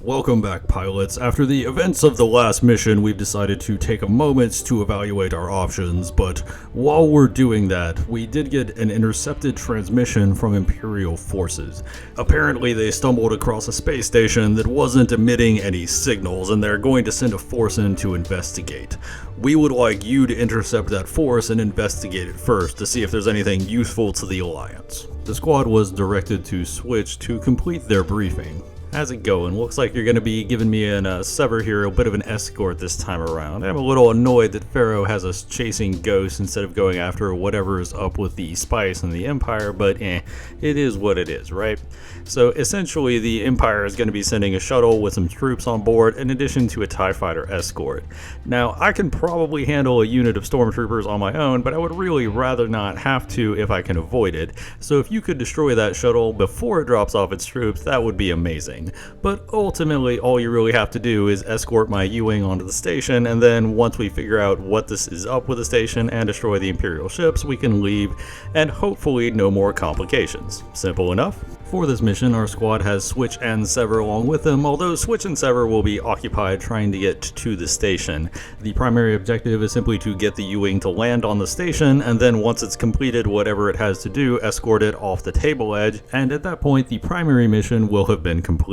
Welcome back, pilots. After the events of the last mission, we've decided to take a moment to evaluate our options, but while we're doing that, we did get an intercepted transmission from Imperial forces. Apparently, they stumbled across a space station that wasn't emitting any signals, and they're going to send a force in to investigate. We would like you to intercept that force and investigate it first to see if there's anything useful to the Alliance. The squad was directed to switch to complete their briefing. How's it going? Looks like you're going to be giving me a Sever here, a bit of an escort this time around. I'm a little annoyed that Pharaoh has us chasing ghosts instead of going after whatever is up with the Spice and the Empire, but it is what it is, right? So essentially the Empire is going to be sending a shuttle with some troops on board in addition to a TIE fighter escort. Now, I can probably handle a unit of stormtroopers on my own, but I would really rather not have to if I can avoid it. So if you could destroy that shuttle before it drops off its troops, that would be amazing. But ultimately, all you really have to do is escort my U-Wing onto the station, and then once we figure out what this is up with the station and destroy the Imperial ships, we can leave, and hopefully no more complications. Simple enough. For this mission, our squad has Switch and Sever along with them, although Switch and Sever will be occupied trying to get to the station. The primary objective is simply to get the U-Wing to land on the station, and then once it's completed whatever it has to do, escort it off the table edge, and at that point the primary mission will have been completed.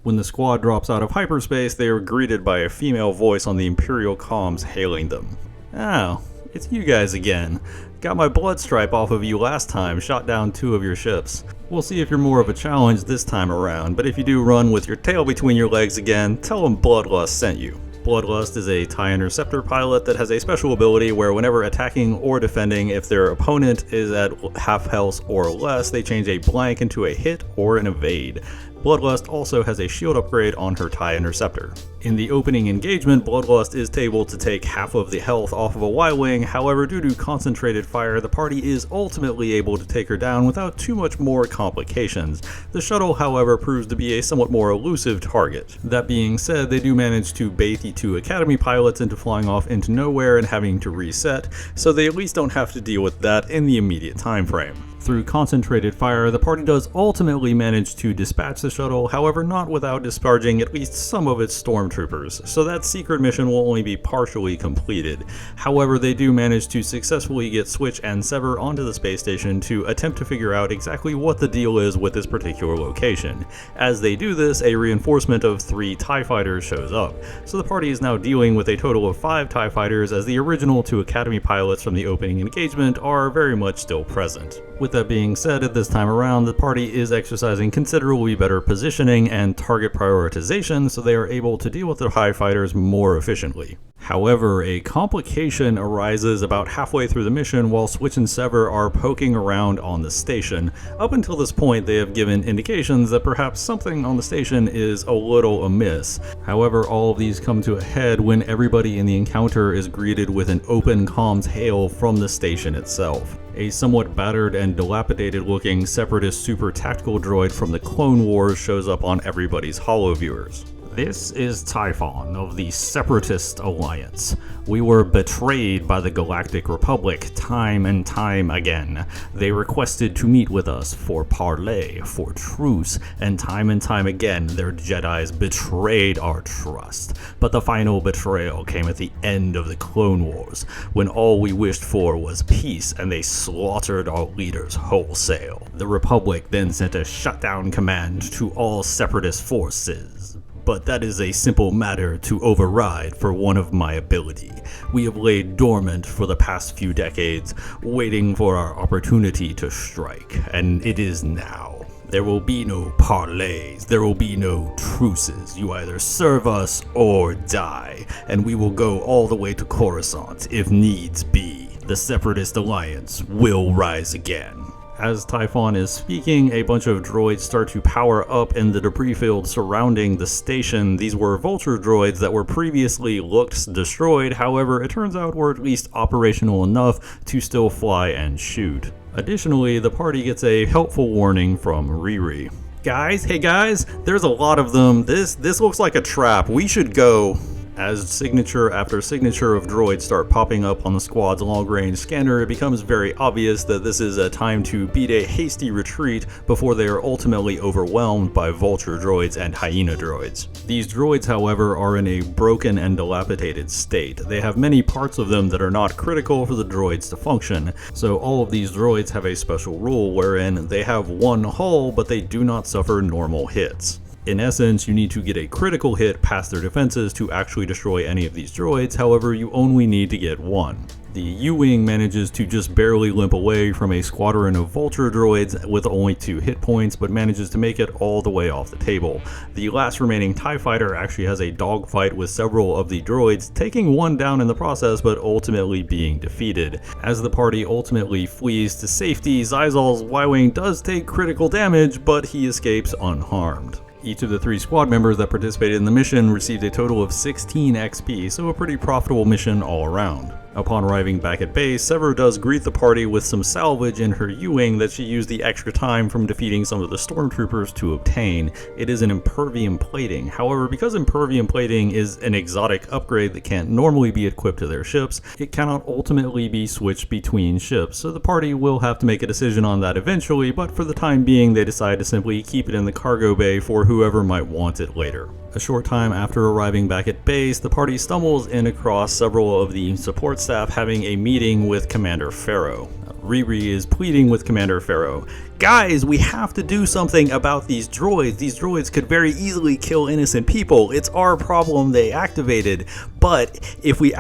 When the squad drops out of hyperspace, they are greeted by a female voice on the Imperial comms hailing them. "Oh, it's you guys again. Got my blood stripe off of you last time, shot down 2 of your ships. We'll see if you're more of a challenge this time around, but if you do run with your tail between your legs again, tell them Bloodlust sent you." Bloodlust is a TIE Interceptor pilot that has a special ability where whenever attacking or defending, if their opponent is at half health or less, they change a blank into a hit or an evade. Bloodlust also has a shield upgrade on her TIE Interceptor. In the opening engagement, Bloodlust is able to take half of the health off of a Y-Wing, however due to concentrated fire, the party is ultimately able to take her down without too much more complications. The shuttle, however, proves to be a somewhat more elusive target. That being said, they do manage to bait the 2 Academy pilots into flying off into nowhere and having to reset, so they at least don't have to deal with that in the immediate time frame. Through concentrated fire, the party does ultimately manage to dispatch the shuttle, however not without discharging at least some of its stormtroopers, so that secret mission will only be partially completed. However, they do manage to successfully get Switch and Sever onto the space station to attempt to figure out exactly what the deal is with this particular location. As they do this, a reinforcement of 3 TIE fighters shows up, so the party is now dealing with a total of 5 TIE fighters as the original 2 Academy pilots from the opening engagement are very much still present. With that being said, at this time around, the party is exercising considerably better positioning and target prioritization, so they are able to deal with the TIE fighters more efficiently. However, a complication arises about halfway through the mission while Switch and Sever are poking around on the station. Up until this point, they have given indications that perhaps something on the station is a little amiss. However, all of these come to a head when everybody in the encounter is greeted with an open comms hail from the station itself. A somewhat battered and dilapidated looking Separatist super tactical droid from the Clone Wars shows up on everybody's holoviewers. "This is Typhon of the Separatist Alliance. We were betrayed by the Galactic Republic time and time again. They requested to meet with us for parley, for truce, and time again their Jedis betrayed our trust. But the final betrayal came at the end of the Clone Wars, when all we wished for was peace and they slaughtered our leaders wholesale. The Republic then sent a shutdown command to all Separatist forces. But that is a simple matter to override for one of my ability. We have laid dormant for the past few decades, waiting for our opportunity to strike, and it is now. There will be no parleys, there will be no truces. You either serve us or die, and we will go all the way to Coruscant if needs be. The Separatist Alliance will rise again." As Typhon is speaking, a bunch of droids start to power up in the debris field surrounding the station. These were Vulture droids that were previously looked destroyed, however it turns out were at least operational enough to still fly and shoot. Additionally, the party gets a helpful warning from Riri. "Guys, hey guys, there's a lot of them. This looks like a trap. We should go." As signature after signature of droids start popping up on the squad's long-range scanner, it becomes very obvious that this is a time to beat a hasty retreat before they are ultimately overwhelmed by vulture droids and hyena droids. These droids, however, are in a broken and dilapidated state. They have many parts of them that are not critical for the droids to function, so all of these droids have a special rule wherein they have one hull, but they do not suffer normal hits. In essence, you need to get a critical hit past their defenses to actually destroy any of these droids, however, you only need to get one. The U-Wing manages to just barely limp away from a squadron of vulture droids with only 2 hit points, but manages to make it all the way off the table. The last remaining TIE fighter actually has a dogfight with several of the droids, taking one down in the process, but ultimately being defeated. As the party ultimately flees to safety, Zyzal's Y-Wing does take critical damage, but he escapes unharmed. Each of the 3 squad members that participated in the mission received a total of 16 XP, so a pretty profitable mission all around. Upon arriving back at base, Sever does greet the party with some salvage in her U-Wing that she used the extra time from defeating some of the stormtroopers to obtain. It is an impervium plating. However, because impervium plating is an exotic upgrade that can't normally be equipped to their ships, it cannot ultimately be switched between ships, so the party will have to make a decision on that eventually, but for the time being they decide to simply keep it in the cargo bay for whoever might want it later. A short time after arriving back at base, the party stumbles in across several of the support staff having a meeting with Commander Pharaoh. Riri is pleading with Commander Pharaoh, "Guys, we have to do something about these droids. These droids could very easily kill innocent people. It's our problem they activated. But if we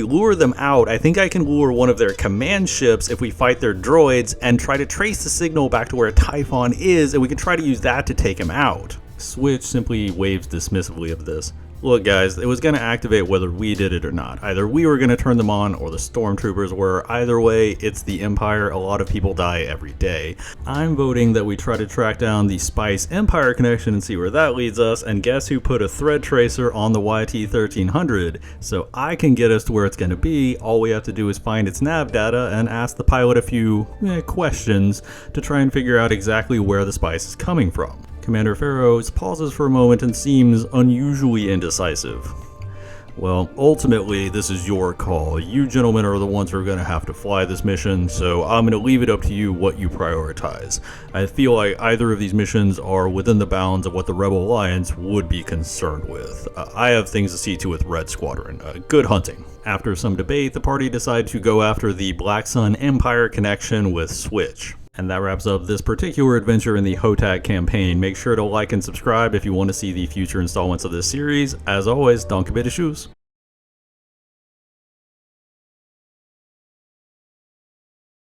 lure them out, I think I can lure one of their command ships if we fight their droids and try to trace the signal back to where Typhon is, and we can try to use that to take him out." Switch simply waves dismissively of this. Look guys, it was going to activate whether we did it or not. Either we were going to turn them on or the stormtroopers were. Either way, it's the Empire. A lot of people die every day. I'm voting that we try to track down the Spice Empire connection and see where that leads us, and guess who put a thread tracer on the YT-1300? So I can get us to where it's going to be. All we have to do is find its nav data and ask the pilot a few questions to try and figure out exactly where the spice is coming from. Commander Pharaoh pauses for a moment and seems unusually indecisive. Well, ultimately, this is your call. You gentlemen are the ones who are going to have to fly this mission, so I'm going to leave it up to you what you prioritize. I feel like either of these missions are within the bounds of what the Rebel Alliance would be concerned with. I have things to see to with Red Squadron. Good hunting. After some debate, the party decided to go after the Black Sun Empire connection with Switch. And that wraps up this particular adventure in the HotAC campaign. Make sure to like and subscribe if you want to see the future installments of this series. As always, danke bitte tschüss.